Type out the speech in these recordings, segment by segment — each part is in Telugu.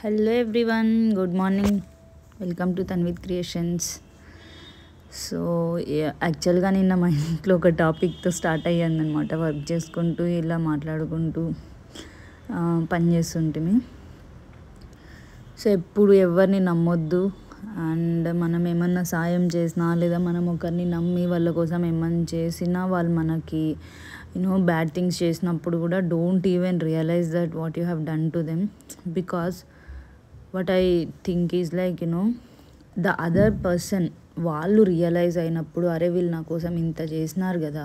Hello everyone, good morning. Welcome to Tanvith creations. So యాక్చువల్గా నిన్న మా ఇంట్లో ఒక టాపిక్తో స్టార్ట్ అయ్యిందనమాట. వర్క్ చేసుకుంటూ ఇలా మాట్లాడుకుంటూ పని చేస్తుంటిమి. సో ఎప్పుడు ఎవరిని నమ్మొద్దు, అండ్ మనం ఏమన్నా సాయం చేసినా లేదా మనం ఒకరిని నమ్మి వాళ్ళ కోసం ఏమన్నా చేసినా వాళ్ళు మనకి బ్యాడ్ థింగ్స్ చేసినప్పుడు కూడా don't even realize that what you have done to them. Because what I think is like the other person వాళ్ళు రియలైజ్ అయినప్పుడు అరే వీళ్ళు నా కోసం ఇంత చేసినారు కదా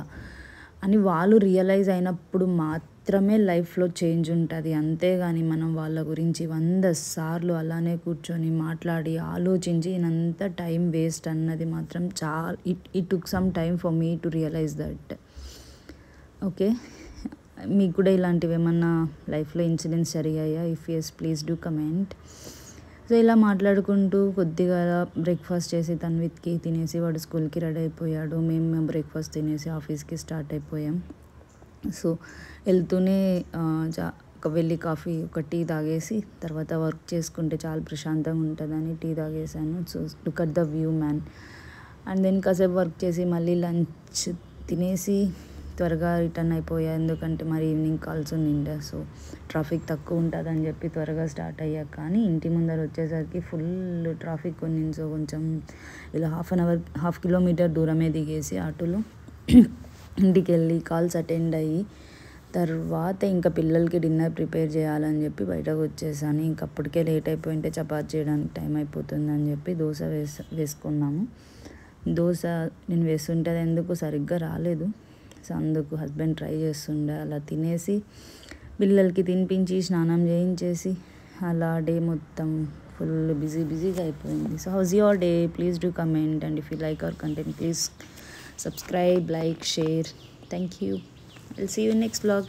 అని వాళ్ళు రియలైజ్ అయినప్పుడు మాత్రమే లైఫ్లో చేంజ్ ఉంటుంది. అంతేగాని మనం వాళ్ళ గురించి 100 సార్లు అలానే కూర్చొని మాట్లాడి ఆలోచించి ఇంత టైం వేస్ట్ అన్నది మాత్రం చాలా it took some time for me to realize that. Okay, మీకు కూడా ఇలాంటివి ఏమన్నా లైఫ్లో ఇన్సిడెంట్స్ జరిగాయా? If yes please do comment. So ఇలా మాట్లాడుకుంటూ కొద్దిగా బ్రేక్ఫాస్ట్ చేసి తన్విత్కి తినేసి వాడు స్కూల్కి రెడీ అయిపోయాడు. మేము బ్రేక్ఫాస్ట్ తినేసి ఆఫీస్కి స్టార్ట్ అయిపోయాం. సో వెళ్తూనే వెళ్ళి కాఫీ ఒక టీ తాగేసి తర్వాత వర్క్ చేసుకుంటే చాలా ప్రశాంతంగా ఉంటుందని టీ తాగేసాను. So look at the view man. And then కాసేపు వర్క్ చేసి మళ్ళీ లంచ్ తినేసి త్వరగా రిటర్న్ అయిపోయా, ఎందుకంటే మరి ఈవినింగ్ కాల్స్ ఉండిండే. సో ట్రాఫిక్ తక్కువ ఉంటుందని చెప్పి త్వరగా స్టార్ట్ అయ్యా. కానీ ఇంటి ముందర వచ్చేసరికి ఫుల్ ట్రాఫిక్ ఉండింది. సో కొంచెం ఇలా హాఫ్ కిలోమీటర్ దూరమే దిగేసి ఆటోలో ఇంటికి వెళ్ళి కాల్స్ అటెండ్ అయ్యి తర్వాత ఇంకా పిల్లలకి డిన్నర్ ప్రిపేర్ చేయాలని చెప్పి బయటకు వచ్చేసాను. ఇంకప్పటికే లేట్ అయిపోయింటే చపాతి చేయడానికి టైం అయిపోతుందని చెప్పి దోశ వేసుకున్నాము. దోశ నేను వేస్తుంటే ఎందుకు సరిగ్గా రాలేదు. సో అందుకు హస్బెండ్ ట్రై చేస్తుండే. అలా తినేసి పిల్లలకి తినిపించి స్నానం చేయించేసి అలా డే మొత్తం ఫుల్ బిజీగా అయిపోయింది. So how's your day? Please do comment, and if you like our content please subscribe, like, share. Thank you. I'll see you next vlog.